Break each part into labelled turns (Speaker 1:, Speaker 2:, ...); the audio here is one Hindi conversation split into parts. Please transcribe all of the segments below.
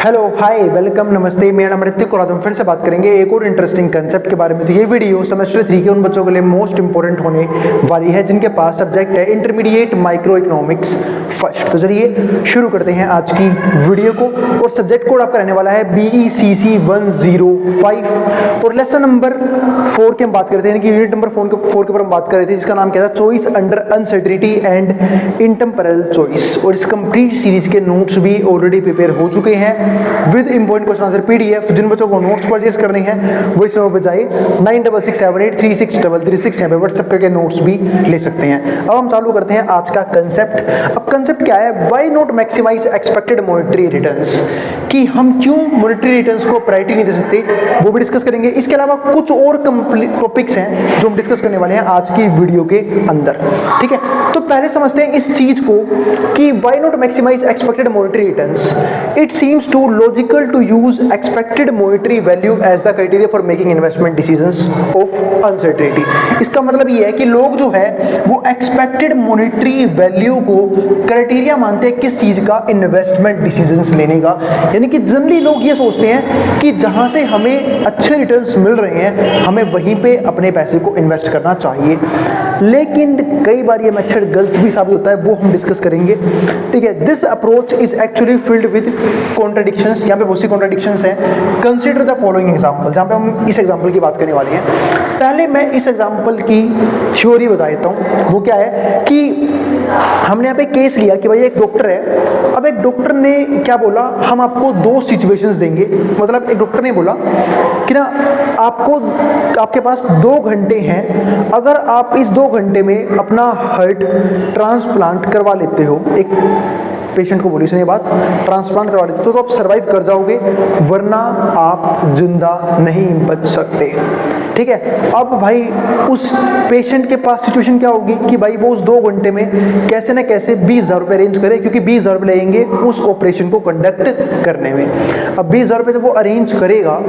Speaker 1: हेलो हाय वेलकम नमस्ते, मेरा नाम ऋतिक और आज हम फिर से बात करेंगे एक और इंटरेस्टिंग कंसेप्ट के बारे में। तो ये वीडियो सेमेस्टर 3 के उन बच्चों के लिए मोस्ट इंपोर्टेंट होने वाली है जिनके पास सब्जेक्ट है इंटरमीडिएट माइक्रो इकोनॉमिक्स फर्स्ट। तो चलिए शुरू करते हैं आज की वीडियो को। और सब्जेक्ट कोड आपका रहने वाला है BECC 105 और लेसन नंबर 4 की हम बात करते हैं कि यूनिट नंबर 4 के ऊपर हम बात कर रहे थे जिसका नाम क्या था, choice under uncertainty and intertemporal choice. और इस कंप्लीट सीरीज के नोट्स भी ऑलरेडी प्रिपेयर हो चुके हैं with important question answer PDF। जिन बच्चों को नोट्स परचेज करने हैं वो इस नंबर पर जाए 9667836336 यहाँ पे व्हाट्सएप करके नोट्स भी ले सकते हैं। अब हम चालू करते हैं आज का कंसेप्ट। अब कंसेप्ट क्या है, why not maximize expected monetary returns, कि हम क्यों मॉनेटरी रिटर्न्स को प्रायोरिटी नहीं दे सकते, वो भी डिस्कस करेंगे। इसके अलावा कुछ और टॉपिक्स हैं जो हम डिस्कस करने वाले हैं आज की वीडियो के अंदर, ठीक है। तो पहले समझते हैं इस चीज को कि why not maximize expected monetary returns. It seems to logical to use expected monetary value as the criteria for making investment decisions of uncertainty. इसका मतलब ये है कि लोग जो है वो एक्सपेक्टेड मॉनेटरी वैल्यू को क्राइटेरिया मानते हैं किस चीज का, इन्वेस्टमेंट डिसीजंस लेने का। यानी कि जनरली लोग ये सोचते हैं कि जहां से हमें अच्छे रिटर्न्स मिल रहे हैं हमें वहीं पे अपने पैसे को इन्वेस्ट करना चाहिए, लेकिन कई बार ये मेथड गलत भी साबित होता है, वो हम डिस्कस करेंगे, ठीक है। This approach is actually filled with contradictions. यहाँ पे बहुत सी कॉन्ट्रडिक्शंस हैं। कंसीडर द फॉलोइंग एग्जांपल, जहाँ पे हम इस एग्जांपल की बात करने वाले हैं। पहले मैं इस एग्जांपल की थ्योरी बता देता हूँ। वो क्या है कि हमने यहाँ पे केस लिया कि भाई एक डॉक्टर है। अब एक डॉक्टर ने क्या बोला, हम आपको दो सिचुएशंस देंगे। मतलब एक डॉक्टर ने बोला कि ना आपको, आपके पास 2 घंटे हैं, अगर आप इस 2 घंटे में अपना हार्ट ट्रांसप्लांट करवा लेते हो, एक पेशेंट को बोली इसने बात, ट्रांसप्लांट करवा देते तो आप सरवाइव कर जाओगे, वरना आप जिंदा नहीं बच सकते, ठीक है। अब भाई उस पेशेंट के पास सिचुएशन क्या होगी कि भाई वो उस 2 घंटे में कैसे ना कैसे 20,000 रुपये अरेंज करे, क्योंकि 20,000 रुपये लगेंगे उस ऑपरेशन को कंडक्ट करने में। अब 20,000 रुपये जब वो अरेंज करेगा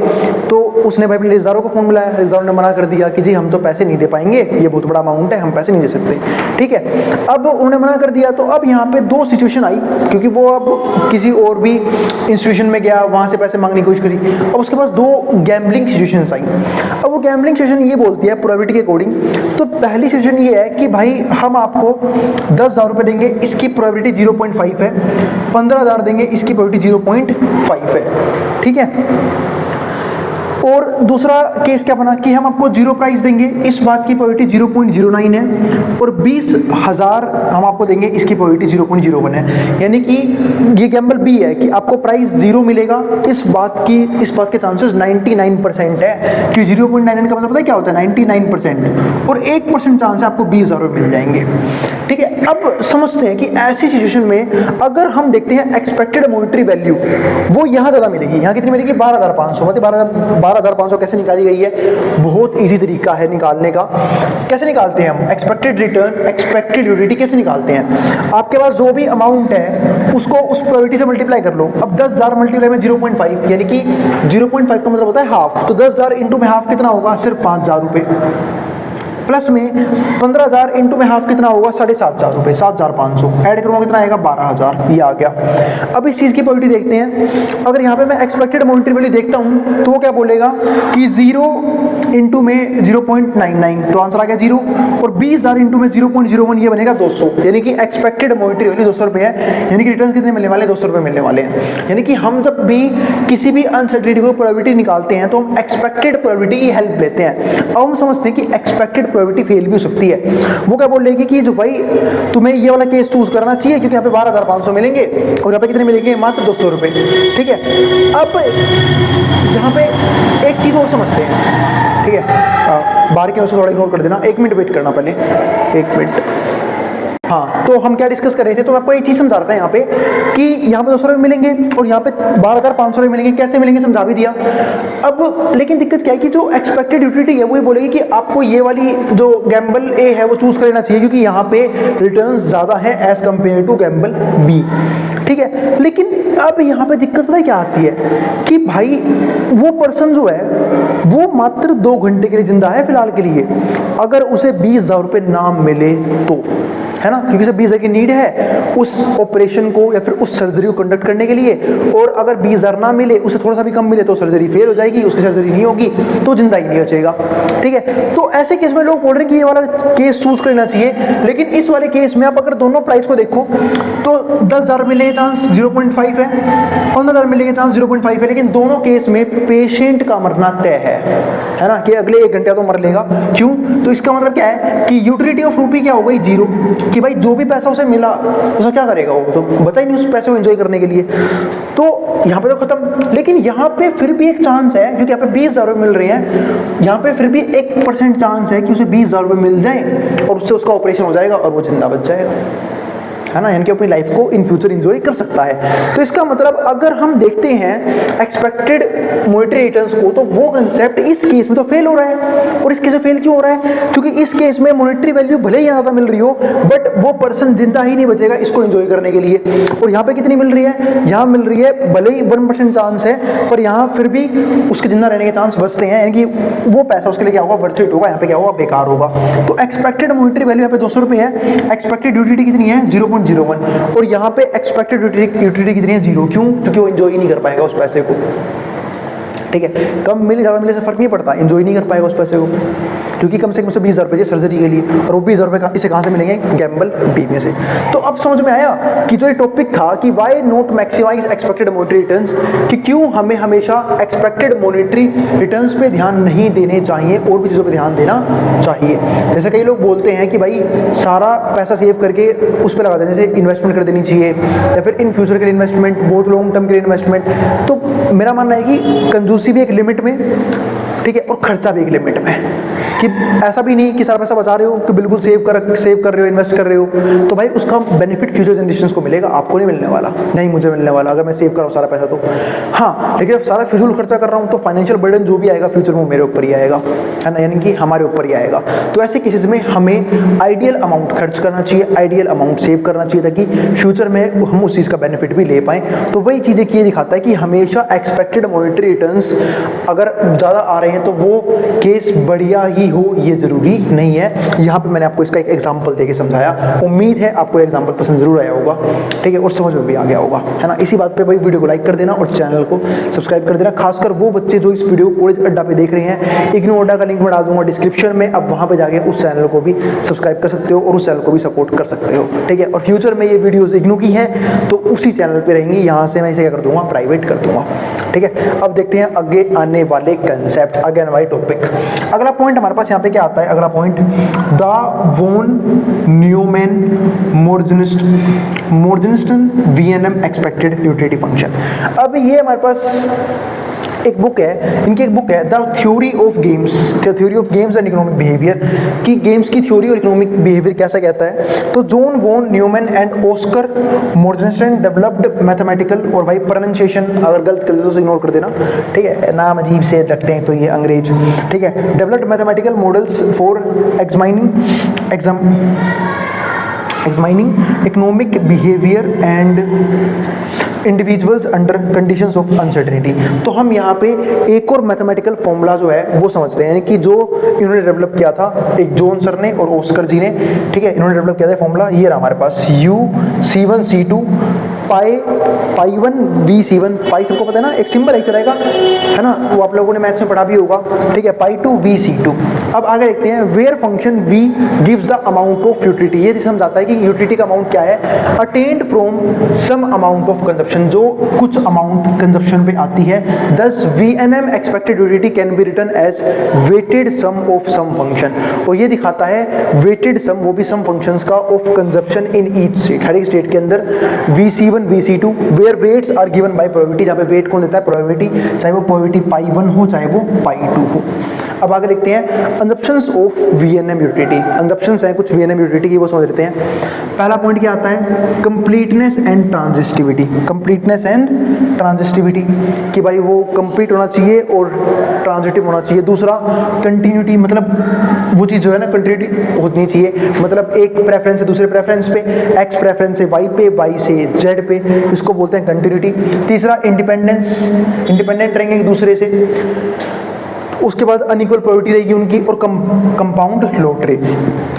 Speaker 1: तो उसने भाई अपने रिश्तेदारों को फोन मिलाया, रिश्तेदारों ने मना कर दिया कि जी हम तो पैसे नहीं दे पाएंगे, ये बहुत बड़ा अमाउंट है, हम पैसे नहीं दे सकते, ठीक है। अब उन्होंने मना कर दिया। तो अब यहाँ पे 2 सिचुएशन आई, क्योंकि वो अब किसी और भी इंस्टीट्यूशन में गया, वहां से पैसे मांगने की कोशिश करी। अब उसके पास 2 गैम्बलिंग सिचुएशंस आई। अब वो गैम्बलिंग सिचुएशन ये बोलती है प्रोबेबिलिटी के अकॉर्डिंग। तो पहली सिचुएशन ये है कि भाई हम आपको 10,000 रुपये देंगे, इसकी प्रोबेबिलिटी 0.5 है। 15,000 देंगे, इसकी प्रोबेबिलिटी 0.5 है, ठीक है। और दूसरा केस क्या बना कि हम आपको 0 प्राइस देंगे, इस बात की प्रोबेबिलिटी 0.09 है। और 20,000 हम आपको देंगे, इसकी प्रोबेबिलिटी 0.01 है। यानी कि ये गैम्बल बी है कि आपको प्राइस 0 मिलेगा, इस बात के चांसेस 99% है कि 0.99 का मतलब पता है क्या होता है, 99%। और 1% चांस है आपको 20,000 रुपये मिल जाएंगे, ठीक है। अब समझते हैं कि ऐसी सिचुएशन में अगर हम देखते हैं एक्सपेक्टेड मॉनेटरी वैल्यू, वो यहाँ ज़्यादा मिलेगी। यहाँ कितनी मिलेगी, 12,500। मतलब 12,500 कैसे निकाली गई है, बहुत इजी तरीका है निकालने का। कैसे निकालते हैं हम एक्सपेक्टेड रिटर्न, एक्सपेक्टेड यूटिलिटी कैसे निकालते हैं। आपके पास जो भी अमाउंट है उसको उस प्रोबेबिलिटी से मल्टीप्लाई कर लो। अब 10,000 मल्टीप्लाई में 0.5, यानी कि 0.5 का मतलब होता है हाफ। तो 10,000 इंटू में हाफ कितना होगा, सिर्फ 5,000 रुपये। प्लस में 15,000 इंटू में हाफ कितना होगा, 7,500 रुपये, 7,500। ऐड करूँगा कितना आएगा, 12,000। ये आ गया। अब इस चीज़ की प्रोबेबिलिटी देखते हैं। अगर यहाँ पे मैं एक्सपेक्टेड मॉनेटरी वैल्यू देखता हूँ तो वो क्या बोलेगा कि 0 इंटू में 0.99, तो आंसर आ गया 0। और 20,000 इंटू में 0.01, ये बनेगा 200। यानी कि एक्सपेक्टेड मॉनेटरी वैल्यू 200 रुपये है। यानी कि रिटर्न कितने मिलने वाले, 200 रुपये मिलने वाले हैं। यानी कि हम जब भी किसी भी अनसर्टेनिटी को प्रोबेबिलिटी निकालते हैं तो हम एक्सपेक्टेड प्रोबेबिलिटी की हेल्प लेते हैं। अब हम समझते हैं कि एक्सपेक्टेड प्रोबेबिलिटी फेल भी हो सकती है। वो क्या बोलेगी कि जो भाई तुम्हें ये वाला केस चूज करना चाहिए, क्योंकि यहाँ पे 12,500 मिलेंगे और यहाँ पे कितने मिलेंगे, मात्र 200 रुपये, ठीक है। अब यहाँ पे एक चीज और समझते हैं, ठीक है। बाहर के उसको थोड़ा इग्नोर कर देना, 1 मिनट वेट करना पहले, 1 मिनट। हाँ, तो हम क्या डिस्कस कर रहे थे, तो मैं आपको एक चीज समझा रहा था यहाँ पे कि यहाँ पे 200 रुपये मिलेंगे और यहाँ पे 12,500 रुपये मिलेंगे। कैसे मिलेंगे समझा भी दिया। अब लेकिन दिक्कत क्या है कि जो एक्सपेक्टेड यूटिलिटी है वो ये बोलेगी कि आपको ये वाली जो गैम्बल ए है वो चूज कर लेना चाहिए, क्योंकि यहाँ पे रिटर्न्स ज्यादा है as compare to gamble B, ठीक है। लेकिन अब यहाँ पे दिक्कत पता है क्या आती है कि भाई वो पर्सन जो है वो मात्र 2 घंटे के लिए जिंदा है फिलहाल के लिए, अगर उसे 20,000 रुपये ना मिले तो है ना, क्योंकि 20,000 की नीड है उस ऑपरेशन को या फिर उस सर्जरी को कंडक्ट करने के लिए, और अगर 20,000 ना मिले, उससे थोड़ा सा भी कम मिले तो सर्जरी फेल हो जाएगी, उसकी सर्जरी नहीं होगी तो जिंदा ही नहीं बचेगा। ठीक है, तो ऐसे केस में लोग बोल रहे हैं कि ये वाला केस चूज कर लेना चाहिए, लेकिन इस वाले केस में आप अगर दोनों प्राइस को देखो तो 10,000 मिलने के चांस 0.5 है, 15,000 मिलने के चांस 0.5 है, लेकिन दोनों केस में पेशेंट का मरना तय है ना, कि अगले 1 घंटे तो मर लेगा। क्यों? तो इसका मतलब क्या है कि यूटिलिटी ऑफ रूपी क्या हो गई, 0, कि भाई जो भी पैसा उसे मिला उसका क्या करेगा, वो तो बता ही नहीं उस पैसे को एंजॉय करने के लिए, तो यहाँ पे तो खत्म। लेकिन यहाँ पे फिर भी एक चांस है, क्योंकि यहाँ पे 20,000 रुपये मिल रहे हैं, यहाँ पे फिर भी 1% चांस है कि उसे 20,000 रुपये मिल जाए और उससे उसका ऑपरेशन हो जाएगा और वो जिंदा बच जाएगा, है ना, यानी कि अपनी लाइफ को इन फ्यूचर एंजॉय कर सकता है। तो इसका मतलब अगर हम देखते हैं एक्सपेक्टेड मॉनेटरी रिटर्न्स को, तो वो कंसेप्ट इस केस में तो फेल हो रहा है। और इस केस में फेल क्यों हो रहा है? क्योंकि इस केस में मॉनेटरी वैल्यू भले ही ज़्यादा मिल रही हो, बट वो पर्सन जिंदा ही नहीं बचेगा इसको एंजॉय करने के लिए। और यहाँ पे कितनी मिल रही है? यहाँ मिल रही है भले ही 1% चांस है, पर यहाँ फिर भी उसके जिंदा रहने के चांस बचते हैं, यानी कि वो पैसा उसके लिए क्या होगा, वर्थ इट होगा, यहाँ पे क्या होगा, बेकार होगा। तो एक्सपेक्टेड मॉनेटरी वैल्यू यहाँ पे 200 रुपये है, एक्सपेक्टेड यूटिलिटी कितनी है, 0.01, और यहाँ पे एक्सपेक्टेड यूटिलिटी कितनी है, 0। क्यों? क्योंकि वो एंजॉय ही नहीं कर पाएगा उस पैसे को। ठीक है, कम मिले ज़्यादा मिले से फर्क नहीं पड़ता, एंजॉय नहीं कर पाएगा उस पैसे को, क्योंकि कम से कम 20,000 रुपये सर्जरी के लिए, और वो 20,000 रुपये इसे कहाँ से मिलेंगे, गैम्बल बी में से। तो अब समझ में आया कि जो ये टॉपिक था कि why not maximize expected monetary returns, कि क्यों हमें हमेशा एक्सपेक्टेड मॉनेटरी रिटर्न्स पे ध्यान नहीं देने चाहिए और भी चीज़ों पे ध्यान देना चाहिए। जैसे कई लोग बोलते हैं कि भाई सारा पैसा सेव करके उस पर लगा देने से इन्वेस्टमेंट कर देनी चाहिए, या फिर इन फ्यूचर के लिए इन्वेस्टमेंट, बहुत लॉन्ग टर्म के लिए इन्वेस्टमेंट। तो मेरा मानना है कि कंजूसी भी एक लिमिट में, ठीक है, और खर्चा भी एक लिमिट में, कि ऐसा भी नहीं कि सारा पैसा बचा रहे हो कि बिल्कुल सेव कर रहे हो, इन्वेस्ट कर रहे हो, तो भाई उसका बेनिफिट फ्यूचर जनरेशंस को मिलेगा, आपको नहीं मिलने वाला, नहीं मुझे मिलने वाला अगर मैं सेव कर रहा हूँ सारा पैसा तो। हाँ, लेकिन सारा फिजूल खर्चा कर रहा हूँ तो फाइनेंशियल बर्डन जो भी आएगा फ्यूचर में मेरे ऊपर ही आएगा, है ना, यानी कि हमारे ऊपर ही आएगा। तो ऐसे केसेस में हमें आइडियल अमाउंट खर्च करना चाहिए, आइडियल अमाउंट सेव करना चाहिए, ताकि फ्यूचर में हम उस चीज़ का बेनिफिट भी ले पाएँ। तो वही चीज़ें ये दिखाता है कि हमेशा एक्सपेक्टेड मॉनेटरी रिटर्न्स अगर ज़्यादा आ रहे हैं तो वो केस बढ़िया ही हो, ये जरूरी नहीं है। यहाँ पे मैंने आपको इसका एक एग्जांपल देके समझाया, उम्मीद है आपको एग्जांपल पसंद जरूर आया होगा, ठीक है, और समझ में भी आ गया होगा, है ना। इसी बात पे भाई वीडियो को लाइक कर देना और चैनल को सब्सक्राइब कर देना, खासकर वो बच्चे जो इस वीडियो को कॉलेज अड्डा पे देख रहे हैं। इग्नू अड्डा का लिंक मैं डाल दूंगा डिस्क्रिप्शन में, अब वहाँ पे जाके उस चैनल को भी सब्सक्राइब कर सकते हो और उस चैनल को भी सपोर्ट कर सकते हो, ठीक है। और फ्यूचर में ये वीडियोस इग्नू की हैं तो उसी चैनल पे रहेंगी, यहाँ से मैं इसे क्या कर दूंगा, प्राइवेट कर दूंगा, ठीक है। अब देखते हैं आगे आने वाले कंसेप्ट, आगे आने वाले टॉपिक। अगला पॉइंट हमारे पास यहाँ पे क्या आता है, अगला point the von Neumann Morgenstern VNM expected utility function. अब ये हमारे पास एक बुक है, इनकी एक बुक है the theory of games and economic behaviour, कि गेम्स की थ्योरी और इकोनॉमिक बिहेवियर कैसा कहता है। तो John von Neumann and Oskar Morgenstern developed mathematical, और भाई प्रोनाउंसिएशन अगर गलत कर दे तो इग्नोर कर देना, ठीक है, नाम अजीब से रखते हैं तो ये अंग्रेज, ठीक है। Developed mathematical models for examining economic behavior and individuals under conditions of uncertainty. तो हम यहाँ पे एक और मैथमेटिकल फॉर्मूला जो है वो समझते हैं, यानी कि जो इन्होंने डेवलप किया था, एक जॉन सर ने और ऑस्कर जी ने, ठीक है, इन्होंने डेवलप किया था फॉर्मूला, ये रहा हमारे पास U(C1C2) पाई1 V(C1), पाई सबको पता है ना, एक सिंबल एक तरह का, है ना, वो आप लोगों ने मैथ्स में पढ़ा भी होगा, ठीक है, पाई2 V(C2). अब आगे देखते हैं, where function V gives the amount of utility, ये समझाता है कि यूटिलिटी का अमाउंट क्या है, attained from some amount of consumption, जो कुछ अमाउंट कंजप्शन पे आती है। This VNM expected utility can be written as weighted sum of some function, और ये दिखाता है वेटेड सम, वो भी सम फंक्शंस का, of consumption in each state, हर एक स्टेट के अंदर, VC1 VC2, where weights are given by probability, जहाँ पे वेट कौन देता है, प्रोबेबिलिटी, चाहे वो प्रोबेबिलिटी पाई1 हो चाहे वो पाई2 हो। अब आगे देखते हैं consumptions of VNM utility, consumptions हैं कुछ VNM यूटिलिटी की, वो समझ लेते हैं। पहला पॉइंट क्या आता है, कंप्लीटनेस एंड ट्रांजिस्टिविटी, कंप्लीटनेस एंड ट्रांजिस्टिविटी, कि भाई वो कंप्लीट होना चाहिए और ट्रांजिटिव होना चाहिए। दूसरा कंटिन्यूटी, मतलब वो चीज़ जो है ना कंटिन्यूटी होनी चाहिए, मतलब एक प्रेफरेंस से दूसरे प्रेफरेंस पे, एक्स प्रेफरेंस से वाई पे, वाई से जेड पे, इसको बोलते हैं कंटिन्यूटी। तीसरा इंडिपेंडेंस, इंडिपेंडेंट रहेंगे एक दूसरे से, उसके बाद अनइक्वल प्रोबेबिलिटी रहेगी उनकी, और कंपाउंड लॉटरी।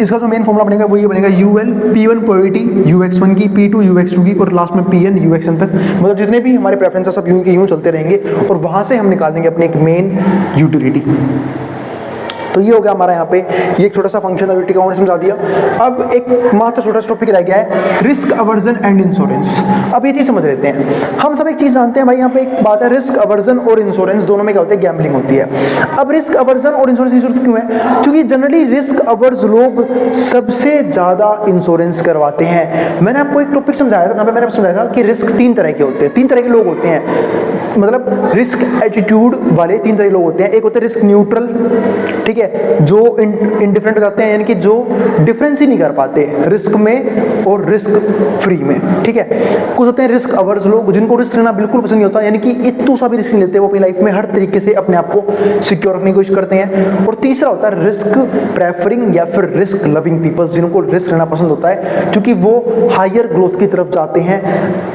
Speaker 1: इसका जो मेन फॉर्मूला बनेगा वो ये बनेगा यूएल P1 प्रोबेबिलिटी UX1 की, P2 UX2 की, और लास्ट में PN UXN तक। मतलब जितने भी हमारे प्रेफरेंसेस सब यूं के यूं चलते रहेंगे, और वहां से हम निकाल देंगे अपने एक मेन यूटिलिटी। तो ये हो गया हमारा यहाँ पे ये एक छोटा सा फंक्शन यूटिलिटी का समझा दिया। अब एक मात्र छोटा सा टॉपिक रह गया है, रिस्क अवर्जन एंड इंश्योरेंस। अब ये चीज समझ लेते हैं। हम सब एक चीज जानते हैं भाई, यहाँ पे एक बात है, रिस्क अवर्जन और इंश्योरेंस दोनों में क्या होता है, गैम्बलिंग होती है। अब रिस्क अवर्जन और इंश्योरेंस की जरूरत क्यों है? क्योंकि जनरली रिस्क अवर्ज लोग सबसे ज्यादा इंश्योरेंस करवाते हैं। मैंने आपको एक टॉपिक समझाया था, जहाँ पे मैंने समझाया था कि रिस्क तीन तरह के होते हैं, तीन तरह के लोग होते हैं, मतलब रिस्क एटीट्यूड वाले तीन तरह के लोग होते हैं। एक होते हैं रिस्क न्यूट्रल, ठीक है, जो इंडिफरेंट हो जाते हैं, यानी कि जो डिफरेंस ही नहीं कर पाते रिस्क में और रिस्क फ्री में, ठीक है। कुछ होते हैं रिस्क अवर्स लोग, जिनको रिस्क लेना बिल्कुल पसंद नहीं होता, यानी कि इतू सा भी रिस्क नहीं लेते, वो अपनी लाइफ में हर तरीके से अपने आप को सिक्योर रखने की कोशिश करते हैं। और तीसरा होता है रिस्क प्रेफरिंग या फिर रिस्क लविंग पीपल्स, जिनको रिस्क लेना पसंद होता है क्योंकि वो हायर ग्रोथ की तरफ जाते हैं,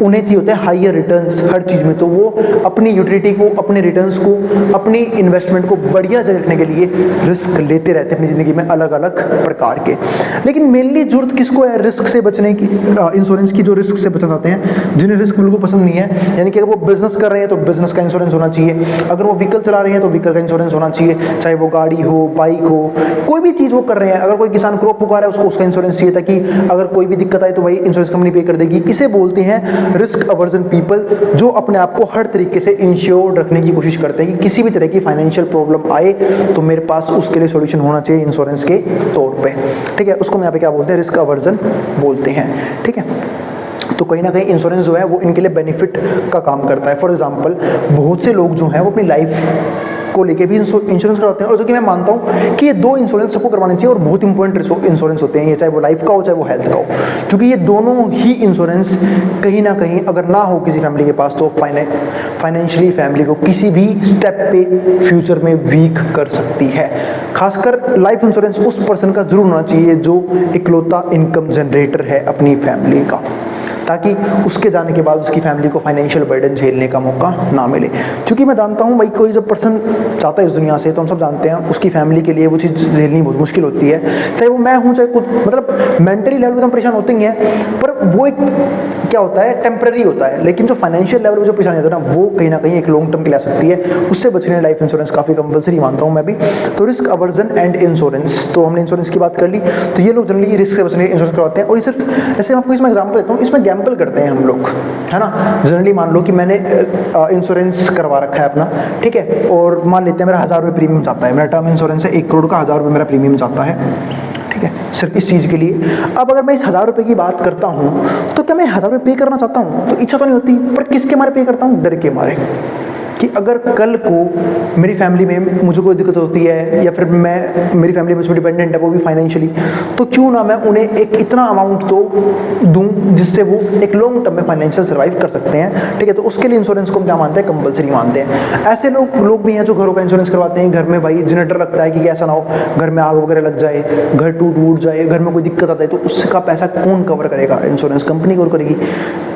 Speaker 1: उन्हें चाहिए होता है हायर रिटर्न्स हर चीज में। तो वो अपनी यूटिलिटी को, अपने रिटर्न्स को, अपनी इन्वेस्टमेंट को बढ़िया जगह रखने के लिए रिस्क लेते रहते हैं अपनी जिंदगी में अलग अलग प्रकार के। लेकिन मेनली जरूरत किसको है रिस्क से बचने की, इंश्योरेंस की? जो रिस्क से बचना चाहते हैं, जिन्हें रिस्क बिल्कुल पसंद नहीं है, यानी कि अगर वो बिजनेस कर रहे हैं तो बिजनेस का इंश्योरेंस होना चाहिए, अगर वो व्हीकल चला रहे हैं तो व्हीकल का इंश्योरेंस होना चाहिए, चाहे वो गाड़ी हो, बाइक हो, कोई भी चीज वो कर रहे हैं। अगर कोई किसान क्रॉप उगा रहा है उसको उसका इंश्योरेंस चाहिए, ताकि अगर कोई भी दिक्कत आए तो भाई इंश्योरेंस कंपनी पे कर देगी। इसे बोलते हैं रिस्क अवर्जन पीपल, जो अपने आप को हर तरीके से इंश्योर्ड रखने की कोशिश करते हैं कि किसी भी तरह की फाइनेंशियल प्रॉब्लम आए तो मेरे पास उसके लिए सॉल्यूशन होना चाहिए इंश्योरेंस के तौर पे, ठीक है। उसको यहाँ पे क्या बोलते हैं, रिस्क अवर्जन बोलते हैं, ठीक है। तो कहीं ना कहीं इंश्योरेंस जो है वो इनके लिए बेनिफिट का काम करता है। फॉर एग्जांपल बहुत से लोग जो हैं वो अपनी लाइफ को लेके भी इंश्योरेंस करवाते हैं, और जो कि मैं मानता हूँ कि ये दो इंश्योरेंस सबको करवाने चाहिए और बहुत इंपॉर्टेंट इंश्योरेंस होते हैं ये, चाहे वो लाइफ का हो चाहे वो हेल्थ का हो, क्योंकि ये दोनों ही इंश्योरेंस कहीं ना कहीं अगर ना हो किसी फैमिली के पास तो फाइनेंशियली फैमिली को किसी भी स्टेप पे फ्यूचर में वीक कर सकती है। खासकर लाइफ इंश्योरेंस उस पर्सन का जरूर होना चाहिए जो इकलौता इनकम जनरेटर है अपनी फैमिली का, ताकि उसके जाने के बाद उसकी फैमिली को फाइनेंशियल बर्डन झेलने का मौका ना मिले। क्योंकि मैं जानता हूँ भाई कोई जब पर्सन जाता है इस दुनिया से तो हम सब जानते हैं उसकी फैमिली के लिए वो चीज़ झेलनी बहुत मुश्किल होती है, चाहे वो मैं हूँ चाहे खुद, मतलब मेंटली लेवल पे हम परेशान होते ही हैं, पर वो एक क्या होता है टेम्पररी होता है। लेकिन जो फाइनेंशियल लेवल पे जो परेशानी होता है ना वो कहीं ना कहीं एक लॉन्ग टर्म के लिए आ सकती है, उससे बचने लाइफ इंश्योरेंस काफ़ी कंपलसरी मानता हूँ मैं भी। तो रिस्क अवर्जन एंड इंश्योरेंस, तो हमने इंश्योरेंस की बात कर ली। तो ये लोग जनरली रिस्क से बचने इंश्योरेंस करवाते हैं, और ये सिर्फ ऐसे आपको इसमें एग्जाम्पल देता हूँ, इसमें गैम्बल करते हैं हम लोग, है ना। जनरली मान लो कि मैंने इंश्योरेंस करवा रखा है अपना, ठीक है, और मान लेते हैं मेरा 1000 रुपये प्रीमियम जाता है, मेरा टर्म इंश्योरेंस है 1 करोड़ का, 1000 रुपये मेरा प्रीमियम जाता है, ठीक है, सिर्फ इस चीज़ के लिए। अब अगर मैं इस 1000 रुपये की बात करता हूँ तो क्या मैं 1000 रुपये पे करना चाहता हूँ? तो इच्छा तो नहीं होती, पर किसके मारे पे करता हूँ? डर के मारे कि अगर कल को मेरी फैमिली में मुझे कोई दिक्कत होती है या फिर मैं मेरी फैमिली मुझ पर डिपेंडेंट है वो भी फाइनेंशियली, तो क्यों ना मैं उन्हें एक इतना अमाउंट तो दूं जिससे वो एक लॉन्ग टर्म में फाइनेंशियल सर्वाइव कर सकते हैं, ठीक है। तो उसके लिए इंश्योरेंस को हम क्या मानते हैं? कंपलसरी मानते हैं। ऐसे लोग भी हैं जो घरों का इंश्योरेंस करवाते हैं, घर में भाई जिन्हें डर लगता है कि ऐसा ना हो घर में आग वगैरह लग जाए, घर टूट जाए, घर में कोई दिक्कत आता है तो उसका पैसा कौन कवर करेगा? इंश्योरेंस कंपनी कवर करेगी।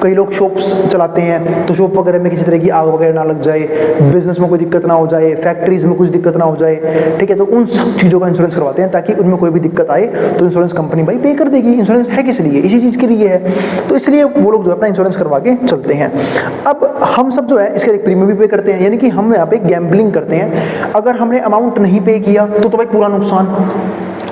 Speaker 1: कई लोग शॉप्स चलाते हैं तो शॉप वगैरह में किसी तरह की आग वगैरह ना लग जाए, बिजनेस में कोई दिक्कत ना हो जाए, फैक्ट्रीज में कुछ दिक्कत ना हो जाए, ठीक है। तो उन सब चीज़ों का इंश्योरेंस करवाते हैं ताकि उनमें कोई भी दिक्कत आए तो इंश्योरेंस कंपनी भाई पे कर देगी। इंश्योरेंस है किस लिए? इसी चीज़ के लिए है, तो इसलिए वो लोग जो अपना इंश्योरेंस करवा के चलते हैं। अब हम सब जो है इसके एक प्रीमियम भी पे करते हैं, यानी कि हम यहाँ पे गैम्बलिंग करते हैं। अगर हमने अमाउंट नहीं पे किया तो भाई पूरा नुकसान,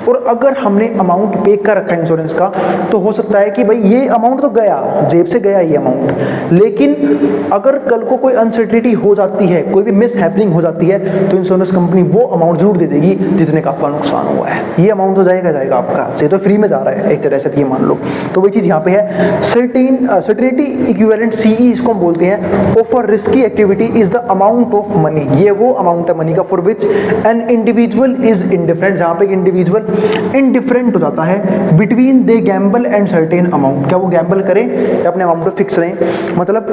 Speaker 1: और अगर हमने अमाउंट पे कर रखा है इंश्योरेंस का तो हो सकता है कि भाई ये अमाउंट तो गया, जेब से गया ये अमाउंट, लेकिन अगर कल को कोई अनसर्टेनिटी हो जाती है, कोई भी मिस हैपनिंग हो जाती है तो इंश्योरेंस कंपनी वो अमाउंट जरूर दे देगी जितने का आपका नुकसान हुआ है। ये अमाउंट तो जाएगा आपका, ये तो फ्री में जा रहा है एक तरह से, ये मान लो। तो वही चीज़ यहाँ पे है, सर्टेनिटी इक्विवेलेंट CE इसको हम बोलते हैं। Offer risky activity is the amount of money, ये वो अमाउंट है मनी का for which an individual is indifferent, जहाँ पे इंडिविजुअल इंडिफरेंट हो जाता है between they Gamble and certain amount. क्या वो गैम्बल करें या अपने अमाउंट पे फिक्स रहें? मतलब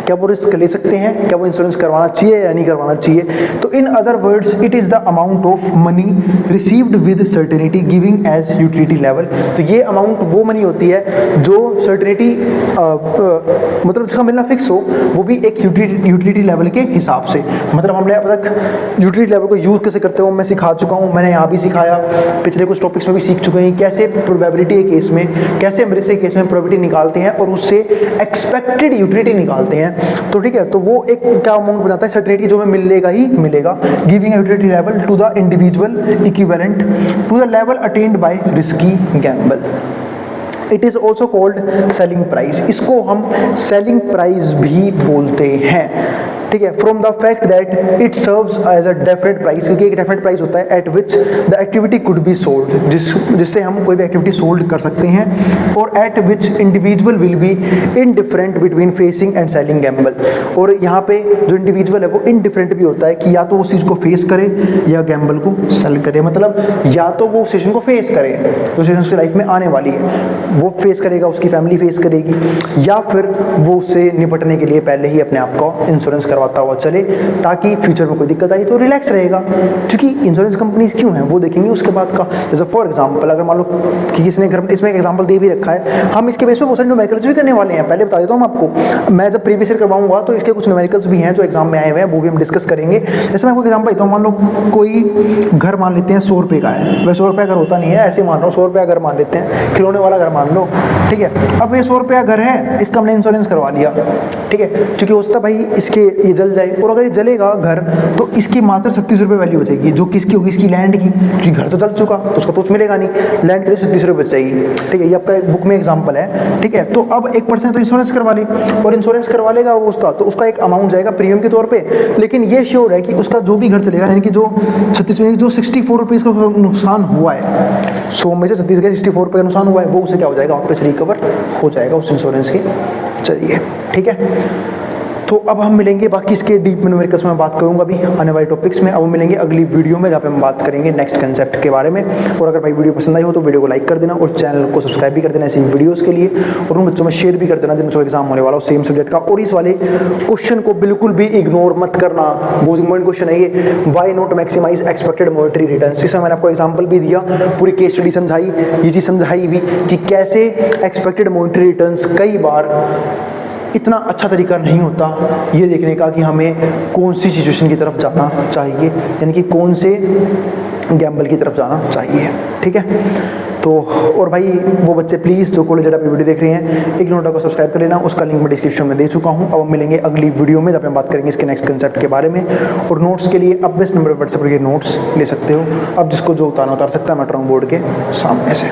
Speaker 1: क्या वो रिस्क ले सकते हैं, क्या वो इंश्योरेंस करवाना चाहिए या नहीं करवाना चाहिए। तो in other words it is the amount of money received with certainty giving as utility level. तो ये अमाउंट वो मनी होती है जो सर्टेनिटी मतलब जिसका मिलना फिक्स हो, वो भी एक यूटिलिटी लेवल के हिसाब से। मतलब हमने अब तक यूटिलिटी लेवल को यूज़ कैसे करते हो मैं सिखा चुका हूँ, मैंने यहाँ भी सिखाया, पिछले कुछ टॉपिक्स में भी सीख चुके हैं कैसे प्रोबेबिलिटी के केस में, कैसे हम रिस्क के केस में प्रोबेबिलिटी निकालते हैं और उससे एक्सपेक्टेड यूटिलिटी निकालते हैं। तो ठीक है, तो वो एक क्या अमाउंट बताता है, सर्टेनिटी जो हमें मिलेगा ही मिलेगा, giving utility level to the individual equivalent to the level attained by risky gamble. It is also called selling price, इसको हम सेलिंग प्राइस भी बोलते हैं। ठीक है, from the fact that it serves as a definite price, क्योंकि एक डेफिनेट प्राइस होता है at which the activity could be sold, जिससे हम कोई भी एक्टिविटी सोल्ड कर सकते हैं, और eight which individual will be indifferent between facing and selling Gamble. और यहाँ पे जो इंडिविजुअल है वो इनडिफरेंट भी होता है कि या तो वो चीज़ को फेस करे या गैम्बल को सेल करे। मतलब या तो वो सिचुएशन को फेस करे जो सिचुएशन उसकी लाइफ में आने वाली है वो फेस करेगा, उसकी फैमिली फेस करेगी, या फिर वो उससे निपटने के लिए पहले ही अपने आप को इंश्योरेंस करवाता हुआ चले, ताकि फ्यूचर में कोई दिक्कत आई तो रिलैक्स रहेगा। क्योंकि इंश्योरेंस कंपनीज क्यों हैं वो देखेंगे उसके बाद का। जैसे फॉर एग्जांपल अगर मान लो कि किसी ने घर में, इसमें एक एग्जांपल दे भी रखा है, हम इसके बेस पे बहुत सारे न्यूमेरिकल्स भी करने वाले हैं। पहले बता देता हूँ आपको, मैं जब प्रीवियस ईयर करवाऊंगा तो इसके कुछ न्यूमेरिकल्स भी हैं जो एग्जाम में आए हुए हैं, वो भी हम डिस्कस करेंगे। जैसे मैं आपको एग्जाम्पल देता हूँ, मान लो कोई घर मान लेते हैं 100 रुपये का है, वह 100 रुपये घर होता नहीं है, ऐसे मान रहा हूँ 100 रुपये घर मान लेते हैं, खिलौने वाला घर मान लो। ठीक है, अब ये 100 रुपया घर है, इसका हमने इंश्योरेंस करवा लिया। ठीक है, क्योंकि हो सकता है भाई इसके ये जल जाए, और अगर ये जलेगा घर तो इसकी मात्र 36 रुपये वैल्यू बचेगी, जो किसकी होगी, इसकी लैंड की, क्योंकि घर तो जल चुका तो उसका तो मिलेगा नहीं, लैंड के लिए 36 रुपये बचेगी। ठीक है, ये आपका एक बुक में एग्जाम्पल है। ठीक है, तो अब 1% तो इंश्योरेंस करवा ले, और इंश्योरेंस करवा लेगा वो उसका, तो उसका एक अमाउंट जाएगा प्रीमियम के तौर पर। लेकिन ये श्योर है कि उसका जो भी घर चलेगा, यानी कि जो 64 रुपये का नुकसान हुआ है, 100 में से 36 का 64 रुपये का नुकसान हुआ है, वो उसे क्या हो जाएगा, वापस रिकवर हो जाएगा उस इंश्योरेंस के जरिए। ठीक है, तो अब हम मिलेंगे, बाकी इसके डीप न्यूमेरिकल्स में बात करूंगा अभी आने वाले टॉपिक्स में। अब हम मिलेंगे अगली वीडियो में जहाँ पे हम बात करेंगे नेक्स्ट कंसेप्ट के बारे में। और अगर भाई वीडियो पसंद आई हो तो वीडियो को लाइक कर देना और चैनल को सब्सक्राइब भी कर देना ऐसी वीडियोस के लिए, और उन बच्चों में शेयर भी कर देना जिन बच्चों का एग्जाम होने वाला हो सेम सब्जेक्ट का। और इस वाले क्वेश्चन को बिल्कुल भी इग्नोर मत करना, बहुत इंपॉर्टेंट क्वेश्चन है ये, why not maximize expected monetary returns. इसमें मैंने आपको एग्जाम्पल भी दिया, पूरी केस स्टडी समझाई, ये चीज़ समझाई भी कि कैसे एक्सपेक्टेड मॉनेटरी रिटर्न्स कई बार इतना अच्छा तरीका नहीं होता ये देखने का कि हमें कौन सी सिचुएशन की तरफ जाना चाहिए, यानी कि कौन से गैम्बल की तरफ जाना चाहिए। ठीक है, तो और भाई वो बच्चे प्लीज़ जो कॉलेज अड्डा पे वीडियो देख रहे हैं, एक नोटा को सब्सक्राइब कर लेना, उसका लिंक मैं डिस्क्रिप्शन में दे चुका हूँ। अब हम मिलेंगे अगली वीडियो में जब हम बात करेंगे इसके नेक्स्ट कंसेप्ट के बारे में। और नोट्स के लिए अब इस नंबर पर व्हाट्सएप करके नोट्स ले सकते हो, अब जिसको जो उतारना उतार सकता है मेट्रो बोर्ड के सामने से।